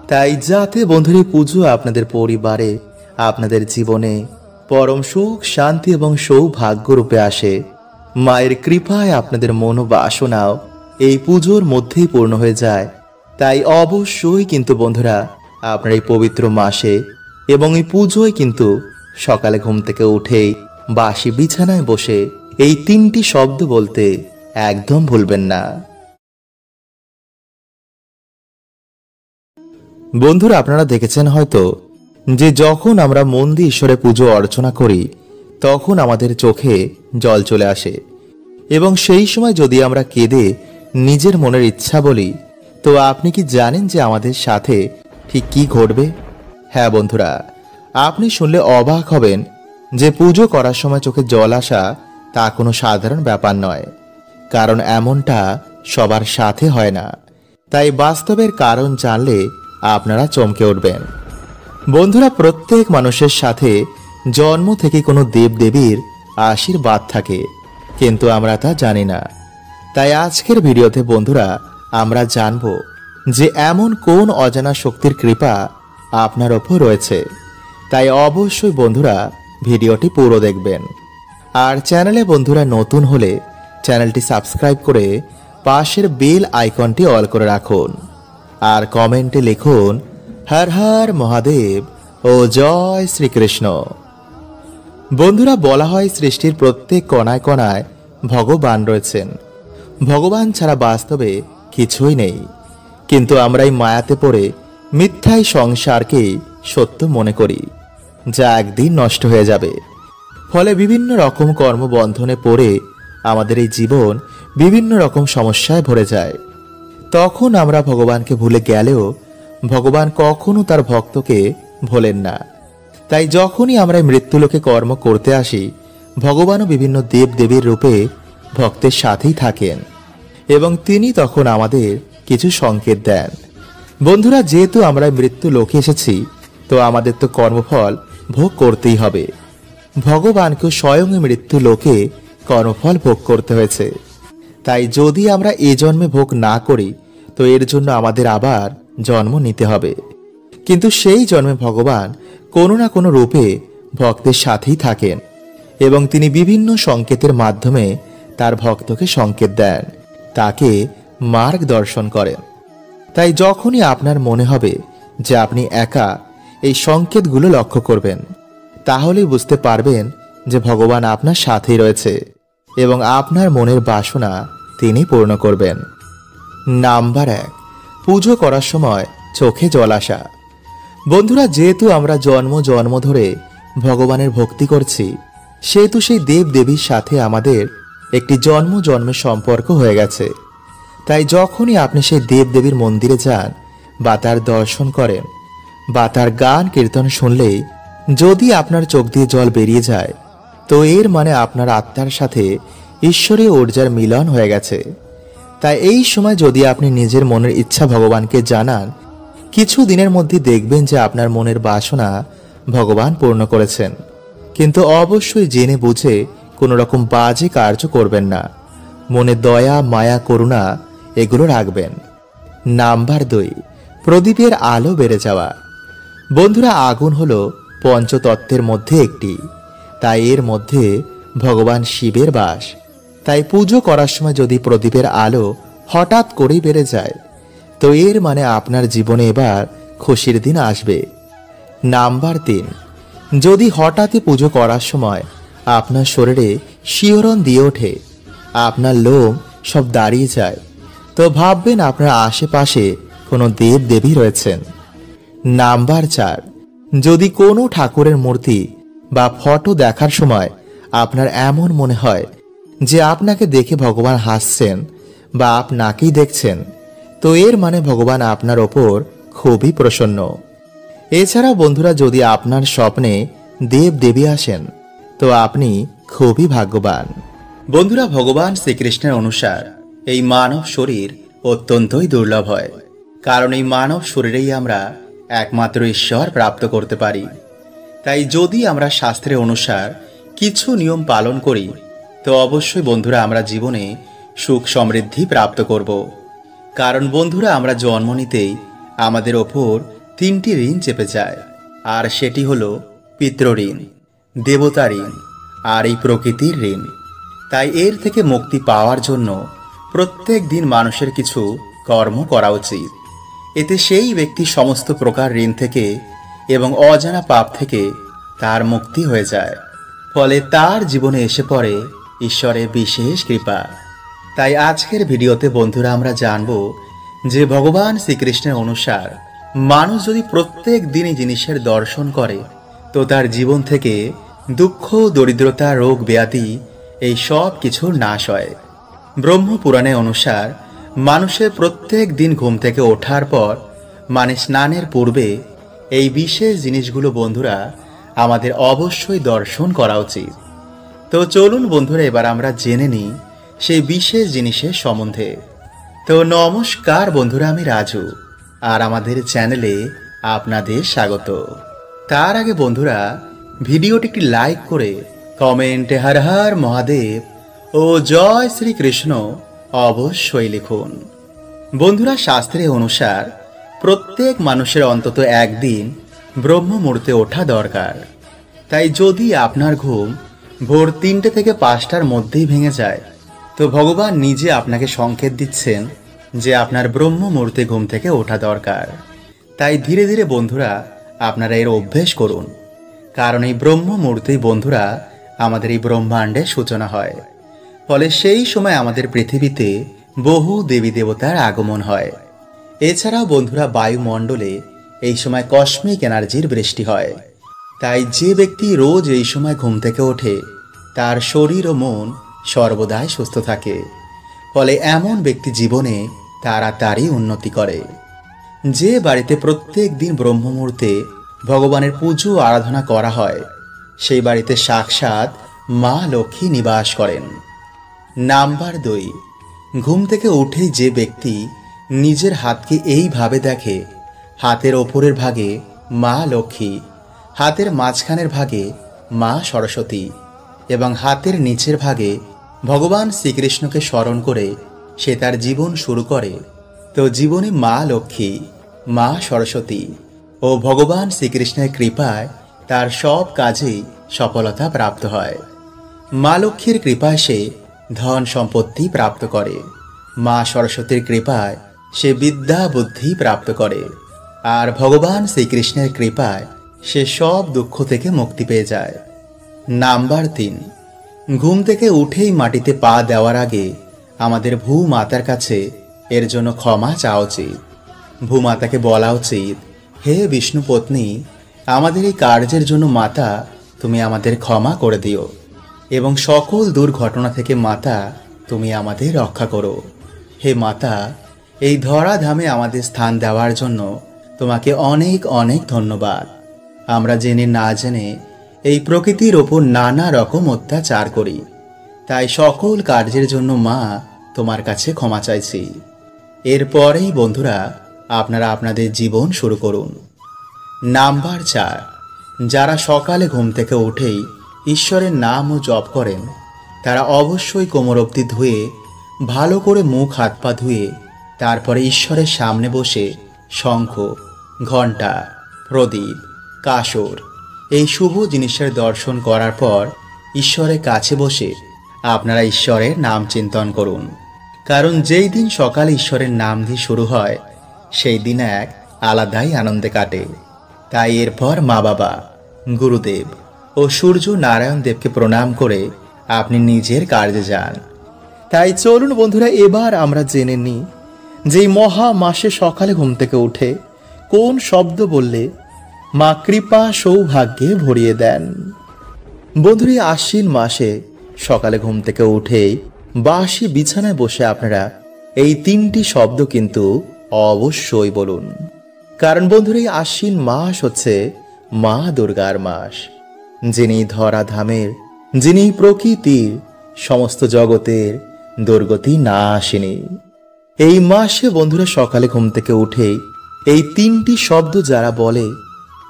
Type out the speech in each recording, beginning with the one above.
তাই যাতে বন্ধুরা পুজো আপনাদের পরিবারে, আপনাদের জীবনে পরম সুখ, শান্তি এবং সৌভাগ্য রূপে আসে, মায়ের কৃপায় আপনাদের মনোবাসনাও এই পুজোর মধ্যেই পূর্ণ হয়ে যায়। তাই অবশ্যই কিন্তু বন্ধুরা আপনার এই পবিত্র মাসে এবং এই পুজোয় কিন্তু সকালে ঘুম থেকে উঠেই বাসি বিছানায় বসে এই 3টি শব্দ বলতে একদম ভুলবেন না। বন্ধুরা আপনারা দেখেছেন হয়তো যে যখন আমরা মন দিয়ে ঈশ্বরের পুজো অর্চনা করি তখন আমাদের চোখে জল চলে আসে, এবং সেই সময় যদি আমরা কেঁদে নিজের মনের ইচ্ছা বলি, তো আপনি কি জানেন যে আমাদের সাথে ঠিক কি ঘটবে? হ্যাঁ বন্ধুরা, আপনি শুনলে অবাক হবেন যে পুজো করার সময় চোখে জল আসা তা কোনো সাধারণ ব্যাপার নয়, কারণ এমনটা সবার সাথে হয় না। তাই বাস্তবের কারণ জানলে আপনারা চমকে উঠবেন। বন্ধুরা, প্রত্যেক মানুষের সাথে জন্ম থেকে কোনো দেবদেবীর আশীর্বাদ থাকে, কিন্তু আমরা তা জানি না। তাই আজকের ভিডিওতে বন্ধুরা আমরা জানব যে এমন কোন অজানা শক্তির কৃপা আপনার ওপর রয়েছে। তাই অবশ্যই বন্ধুরা ভিডিওটি পুরো দেখবেন। আর চ্যানেলে বন্ধুরা নতুন হলে চ্যানেলটি সাবস্ক্রাইব করে পাশের বেল আইকনটি অল করে রাখুন, আর কমেন্টে লিখুন হর হর মহাদেব ও জয় শ্রীকৃষ্ণ। বন্ধুরা, বলা হয় সৃষ্টির প্রত্যেক কণায় কণায় ভগবান রয়েছেন। ভগবান ছাড়া বাস্তবে কিছুই নেই, কিন্তু আমরা এই মায়াতে পড়ে মিথ্যাই সংসারকেই সত্য মনে করি, যা একদিন নষ্ট হয়ে যাবে। ফলে বিভিন্ন রকম কর্মবন্ধনে পড়ে আমাদের এই জীবন বিভিন্ন রকম সমস্যায় ভরে যায়। তখন আমরা ভগবানকে ভুলে গেলেও ভগবান কখনো তার ভক্তকে ভোলেন না। তাই যখনই আমরা মৃত্যুলোকে কর্ম করতে আসি, ভগবানও বিভিন্ন দেবদেবীর রূপে ভক্তের সাথেই থাকেন, এবং তিনি তখন আমাদের কিছু সংকেত দেন। বন্ধুরা, যেহেতু আমরা মৃত্যু লোকে এসেছি, তো আমাদের তো কর্মফল ভোগ করতেই হবে। ভগবানকেও স্বয়ং মৃত্যু লোকে কর্মফল ভোগ করতে হয়েছে। তাই যদি আমরা এ জন্মে ভোগ না করি, তো এর জন্য আমাদের আবার জন্ম নিতে হবে। কিন্তু সেই জন্মে ভগবান কোনো না কোনো রূপে ভক্তের সাথেই থাকেন, এবং তিনি বিভিন্ন সংকেতের মাধ্যমে তার ভক্তকে সংকেত দেন, তাকে মার্গদর্শন করেন। তাই যখনই আপনার মনে হবে যে আপনি একা, এই সংকেতগুলো লক্ষ্য করবেন, তাহলেই বুঝতে পারবেন যে ভগবান আপনার সাথেই রয়েছে এবং আপনার মনের বাসনা তিনি পূর্ণ করবেন। নাম্বার 1, পুজো করার সময় চোখে জল আসা। বন্ধুরা, যেহেতু আমরা জন্ম জন্ম ধরে ভগবানের ভক্তি করছি, সেহেতু সেই দেব দেবীর সাথে আমাদের একটি জন্ম জন্মের সম্পর্ক হয়ে গেছে। তাই যখনই আপনি সেই দেব দেবীর মন্দিরে যান বা তার দর্শন করেন বা তার গান কীর্তন শুনলেই যদি আপনার চোখ দিয়ে জল বেরিয়ে যায়, তো এর মানে আপনার আত্মার সাথে ঈশ্বরীয় ঊর্জার মিলন হয়ে গেছে। তাই এই সময় যদি আপনি নিজের মনের ইচ্ছা ভগবানকে জানান, কিছু দিনের মধ্যে দেখবেন যে আপনার মনের বাসনা ভগবান পূর্ণ করেছেন। কিন্তু অবশ্যই জেনে বুঝে কোনো রকম বাজে কার্য করবেন না। মনে দয়া, মায়া, করুণা এগুলো রাখবেন। নাম্বার 2, প্রদীপের আলো বেড়ে যাওয়া। বন্ধুরা, আগুন হলো পঞ্চতত্ত্বের মধ্যে একটি, তাই এর মধ্যে ভগবান শিবের বাস। তাই পুজো করার সময় যদি প্রদীপের আলো হঠাৎ করেই বেড়ে যায়, তো এর মানে আপনার জীবনে এবার খুশির দিন আসবে। নাম্বার 3, যদি হঠাৎই পুজো করার সময় আপনার শরীরে শিহরণ দিয়ে ওঠে, আপনার লোম সব দাঁড়িয়ে যায়, তো ভাববেন আপনার আশেপাশে কোনো দেব দেবী রয়েছেন। নাম্বার 4, যদি কোনো ঠাকুরের মূর্তি বা ফটো দেখার সময় আপনার এমন মনে হয় যে আপনাকে দেখে ভগবান হাসছেন বা আপনাকেই দেখছেন, তো এর মানে ভগবান আপনার ওপর খুবই প্রসন্ন। এছাড়া বন্ধুরা, যদি আপনার স্বপ্নে দেব দেবী আসেন, তো আপনি খুবই ভাগ্যবান। বন্ধুরা, ভগবান শ্রীকৃষ্ণের অনুসার এই মানব শরীর অত্যন্তই দুর্লভ হয়, কারণ এই মানব শরীরেই আমরা একমাত্র ঈশ্বর প্রাপ্ত করতে পারি। তাই যদি আমরা শাস্ত্রের অনুসার কিছু নিয়ম পালন করি, তো অবশ্যই বন্ধুরা আমরা জীবনে সুখ সমৃদ্ধি প্রাপ্ত করব। কারণ বন্ধুরা, আমরা জন্ম নিতেই আমাদের ওপর তিনটি ঋণ চেপে যায়, আর সেটি হলো পিতৃঋণ, দেবতা ঋণ আর এই প্রকৃতির ঋণ। তাই এর থেকে মুক্তি পাওয়ার জন্য প্রত্যেক দিন মানুষের কিছু কর্ম করা উচিত। এতে সেই ব্যক্তি সমস্ত প্রকার ঋণ থেকে এবং অজানা পাপ থেকে তার মুক্তি হয়ে যায়। ফলে তার জীবনে এসে পড়ে ঈশ্বরের বিশেষ কৃপা। তাই আজকের ভিডিওতে বন্ধুরা আমরা জানব যে ভগবান শ্রীকৃষ্ণের অনুসার মানুষ যদি প্রত্যেক দিন এই জিনিসের দর্শন করে তো তার জীবন থেকে দুঃখ, দরিদ্রতা, রোগ ব্যাধি এই সব কিছুর নাশ হয়। ব্রহ্মপুরাণে অনুসার মানুষের প্রত্যেক দিন ঘুম থেকে ওঠার পর মানে স্নানের পূর্বে এই বিশেষ জিনিসগুলো বন্ধুরা আমাদের অবশ্যই দর্শন করা উচিত। তো চলুন বন্ধুরা এবার আমরা জেনে নিই সেই বিশেষ জিনিসের সম্বন্ধে। তো নমস্কার বন্ধুরা, আমি রাজু আর আমাদের চ্যানেলে আপনাদের স্বাগত। তার আগে বন্ধুরা ভিডিওটি একটি লাইক করে কমেন্টে হর হর মহাদেব ও জয় শ্রীকৃষ্ণ অবশ্যই লিখুন। বন্ধুরা শাস্ত্রে অনুসার প্রত্যেক মানুষের অন্তত একদিন ব্রহ্ম মুহূর্তে ওঠা দরকার। তাই যদি আপনার ঘুম ভোর 3টে থেকে 5টার মধ্যেই ভেঙে যায় তো ভগবান নিজে আপনাকে সংকেত দিচ্ছেন যে আপনার ব্রহ্ম মুহূর্তে ঘুম থেকে ওঠা দরকার। তাই ধীরে ধীরে বন্ধুরা আপনারা এর অভ্যেস করুন, কারণ এই ব্রহ্ম মুহূর্তেই বন্ধুরা আমাদের এই ব্রহ্মাণ্ডের সূচনা হয়। ফলে সেই সময় আমাদের পৃথিবীতে বহু দেবী দেবতার আগমন হয়। এছাড়াও বন্ধুরা বায়ুমণ্ডলে এই সময় কসমিক এনার্জির বৃষ্টি হয়। তাই যে ব্যক্তি রোজ এই সময় ঘুম থেকে ওঠে তার শরীর ও মন সর্বদাই সুস্থ থাকে। ফলে এমন ব্যক্তি জীবনে তাড়াতাড়ি উন্নতি করে। যে বাড়িতে প্রত্যেক দিন ব্রহ্ম মুহূর্তে ভগবানের পুজো আরাধনা করা হয় সেই বাড়িতে সাক্ষাৎ মা লক্ষ্মী নিবাস করেন। নাম্বার 2, ঘুম থেকে উঠেই যে ব্যক্তি নিজের হাতকে এইভাবে দেখে, হাতের ওপরের ভাগে মা লক্ষ্মী, হাতের মাঝখানের ভাগে মা সরস্বতী এবং হাতের নিচের ভাগে ভগবান শ্রীকৃষ্ণকে স্মরণ করে সে তার জীবন শুরু করে, তো জীবনে মা লক্ষ্মী, মা সরস্বতী ও ভগবান শ্রীকৃষ্ণের কৃপায় তার সব কাজেই সফলতা প্রাপ্ত হয়। মা লক্ষ্মীর কৃপায় সে ধন সম্পত্তি প্রাপ্ত করে, মা সরস্বতীর কৃপায় সে বিদ্যা বুদ্ধি প্রাপ্ত করে, আর ভগবান শ্রীকৃষ্ণের কৃপায় সে সব দুঃখ থেকে মুক্তি পেয়ে যায়। নাম্বার 3, ঘুম থেকে উঠেই মাটিতে পা দেওয়ার আগে আমাদের ভূমাতার কাছে এর জন্য ক্ষমা চাওয়া উচিত। ভূমাতাকে বলা উচিত, হে বিষ্ণু পত্নী, আমাদের এই কার্যের জন্য মাতা তুমি আমাদের ক্ষমা করে দিও এবং সকল দুর্ঘটনা থেকে মাতা তুমি আমাদের রক্ষা করো। হে মাতা, এই ধরাধামে আমাদের স্থান দেওয়ার জন্য তোমাকে অনেক অনেক ধন্যবাদ। আমরা জেনে না জেনে এই প্রকৃতির ওপর নানা রকম অত্যাচার করি, তাই সকল কার্যের জন্য মা তোমার কাছে ক্ষমা চাইছি। এরপরেই বন্ধুরা আপনারা আপনাদের জীবন শুরু করুন। নাম্বার 4, যারা সকালে ঘুম থেকে উঠেই ঈশ্বরের নাম ও জপ করেন তারা অবশ্যই কোমর অবধি ধুয়ে ভালো করে মুখ হাত পা ধুয়ে তারপরে ঈশ্বরের সামনে বসে শঙ্খ, ঘণ্টা, প্রদীপ, কাসর এই শুভ জিনিসের দর্শন করার পর ঈশ্বরের কাছে বসে আপনারা ঈশ্বরের নাম চিন্তন করুন। কারণ যেই দিন সকালে ঈশ্বরের নাম দিয়ে শুরু হয় সেই দিন এক আলাদাই আনন্দে কাটে। তাই এরপর মা বাবা, গুরুদেব ও সূর্য নারায়ণ দেবকে প্রণাম করে আপনি নিজের কার্যে যান। তাই চলুন বন্ধুরা এবার আমরা জেনে নিই যে মহা মাসে সকালে ঘুম থেকে উঠে কোন শব্দ বললে মা কৃপা সৌভাগ্যে ভরিয়ে দেন। বন্ধুরা আশ্বিন মাসে সকালে ঘুম থেকে উঠেই বাসি বিছানায় বসে আপনারা এই 3টি শব্দ কিন্তু অবশ্যই বলুন। কারণ বন্ধুরা এই আশ্বিন মাস হচ্ছে মা দুর্গার মাস, যিনি ধরাধামের, যিনি প্রকৃতির, সমস্ত জগতের দুর্গতি নাশিনী। এই মাসে বন্ধুরা সকালে ঘুম থেকে উঠেই এই 3টি শব্দ যারা বলে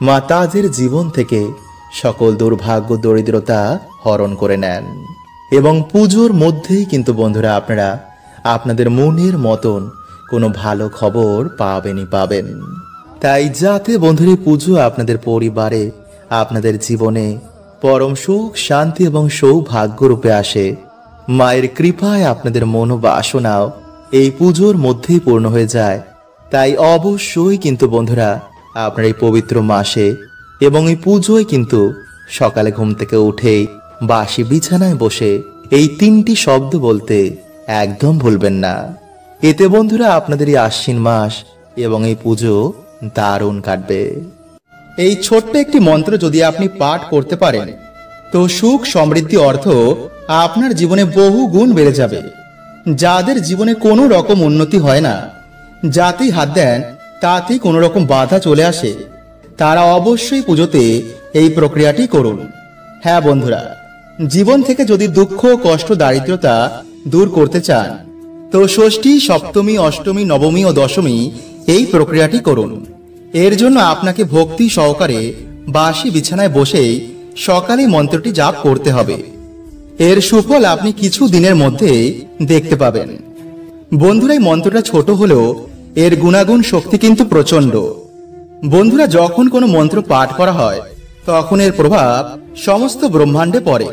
মা তাদের জীবন থেকে সকল দুর্ভাগ্য দরিদ্রতা হরণ করে নেন এবং পুজোর মধ্যেই কিন্তু বন্ধুরা আপনারা আপনাদের মনের মতন কোনো ভালো খবর পাবেনই পাবেন। তাই যাতে বন্ধুরা পুজো আপনাদের পরিবারে, আপনাদের জীবনে পরম সুখ, শান্তি এবং সৌভাগ্য রূপে আসে, মায়ের কৃপায় আপনাদের মনোবাসনাও এই পুজোর মধ্যেই পূর্ণ হয়ে যায়। তাই অবশ্যই কিন্তু বন্ধুরা আপনার এই পবিত্র মাসে এবং এই পুজোয় কিন্তু সকালে ঘুম থেকে উঠেই বাসি বিছানায় বসে এই 3টি শব্দ বলতে একদম ভুলবেন না। এতে বন্ধুরা আপনাদের এই আশ্বিন মাস এবং এই পুজো দারুণ কাটবে। এই ছোট্ট একটি মন্ত্র যদি আপনি পাঠ করতে পারেন তো সুখ, সমৃদ্ধি, অর্থ আপনার জীবনে বহু গুণ বেড়ে যাবে। যাদের জীবনে কোনো রকম উন্নতি হয় না, যাতেই হাত দেন তাতেই কোনো রকম বাধা চলে আসে, তারা অবশ্যই পুজোতে এই প্রক্রিয়াটি করুন। হ্যাঁ বন্ধুরা, জীবন থেকে যদি দুঃখ, কষ্ট, দারিদ্রতা দূর করতে চান তো ষষ্ঠী, সপ্তমী, অষ্টমী, নবমী ও দশমী এই প্রক্রিয়াটি করুন। এর জন্য আপনাকে ভক্তি সহকারে বাসি বিছানায় বসেই সকালে মন্ত্রটি জাপ করতে হবে। এর সুফল আপনি কিছু দিনের মধ্যে দেখতে পাবেন। বন্ধুরা, এই মন্ত্রটা ছোট হলেও এর গুণাগুণ শক্তি কিন্তু প্রচন্ড। বন্ধুরা, যখন কোনো মন্ত্র পাঠ করা হয় তখন এর প্রভাব সমস্ত ব্রহ্মাণ্ডে পড়ে।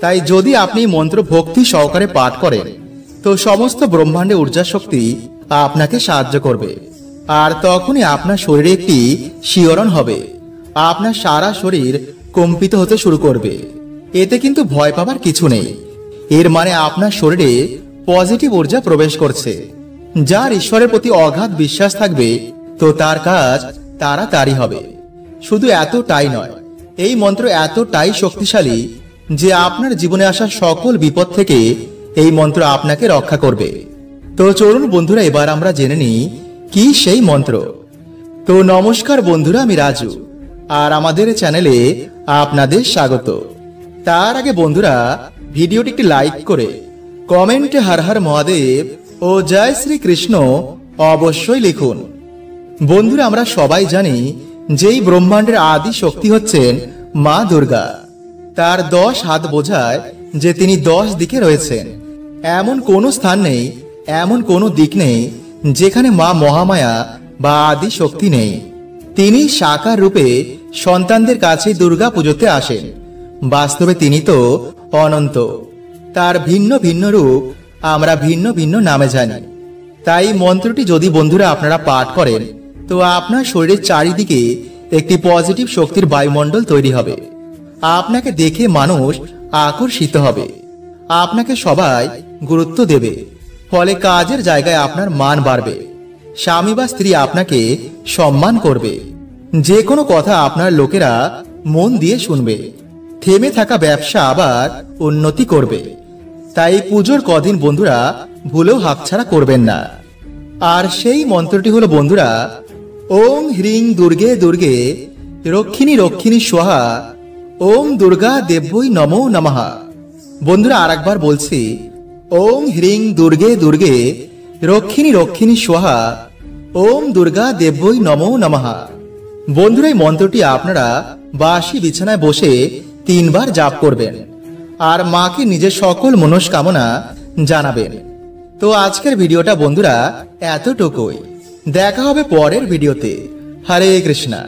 তাই যদি আপনি মন্ত্র ভক্তি সহকারে পাঠ করেন তো সমস্ত ব্রহ্মাণ্ডে ঊর্জা শক্তি আপনাকে সাহায্য করবে। আর তখনই আপনার শরীরে একটি শিহরণ হবে, আপনার সারা শরীর কম্পিত হতে শুরু করবে। এতে কিন্তু ভয় পাবার কিছু নেই। এর মানে আপনার শরীরে পজিটিভ ঊর্জা প্রবেশ করছে। যার ঈশ্বরের প্রতি অগাধ বিশ্বাস থাকবে তো তার কাজ তাড়াতাড়ি হবে। শুধু এতটাই নয়, এই মন্ত্র এতটাই শক্তিশালী যে আপনার জীবনে আসা সকল বিপদ থেকে এই মন্ত্র আপনাকে রক্ষা করবে। তো চলুন বন্ধুরা, এবার আমরা জেনে নিই কি সেই মন্ত্র। তো নমস্কার বন্ধুরা, আমি রাজু আর আমাদের চ্যানেলে আপনাদের স্বাগত। তার আগে বন্ধুরা, ভিডিওটি একটি লাইক করে কমেন্টে হর হর মহাদেব ও জয় শ্রী কৃষ্ণ অবশ্যই লিখুন। বন্ধুরা, আমরা সবাই জানি যে এই ব্রহ্মাণ্ডের আদি শক্তি হচ্ছেন মা দুর্গা। তার 10 হাত বোঝায় যে তিনি 10 দিকে রয়েছেন। এমন কোনো স্থান নেই, এমন কোনো দিক নেই যেখানে মা মহামায়া বা আদি শক্তি নেই। তিনি সাকার রূপে সন্তানদের কাছে দুর্গা পুজোতে আসেন। বাস্তবে তিনি তো অনন্ত। তার ভিন্ন ভিন্ন রূপ আমরা ভিন্ন ভিন্ন নামে জানি। তাই মন্ত্রটি যদি বন্ধুরা আপনারা পাঠ করেন তো আপনার শরীরের চারিদিকে একটি পজিটিভ শক্তির বায়ুমণ্ডল তৈরি হবে। আপনাকে দেখে মানুষ আকর্ষিত হবে, আপনাকে সবাই গুরুত্ব দেবে। ফলে কাজের জায়গায় আপনার মান বাড়বে, স্বামী বা স্ত্রী আপনাকে সম্মান করবে। যে কোনো কথা আপনার লোকেরা মন দিয়ে শুনবে। থেমে থাকা ব্যবসা আবার উন্নতি করবে। তাই পুজোর কদিন বন্ধুরা ভুলেও হাতছাড়া করবেন না। আর সেই মন্ত্রটি হলো বন্ধুরা, ওং হ্রিং দুর্গে দুর্গে রক্ষিণী রক্ষিণী স্বাহা ওং দুর্গা দেব্যই নমো নমঃ। বন্ধুরা, আরেকবার বলছি, ওং হ্রিং দুর্গে দুর্গে রক্ষিণী রক্ষিণী স্বাহা ওং দুর্গা দেব্যই নমো নমঃ। বন্ধুরা, এই মন্ত্রটি আপনারা বাসি বিছানায় বসে 3 বার জাপ করবেন আর মাকে নিজের সকল মনস্কামনা জানাবেন। তো আজকের ভিডিওটা বন্ধুরা এতটুকুই। দেখা হবে পরের ভিডিওতে। হরে কৃষ্ণা।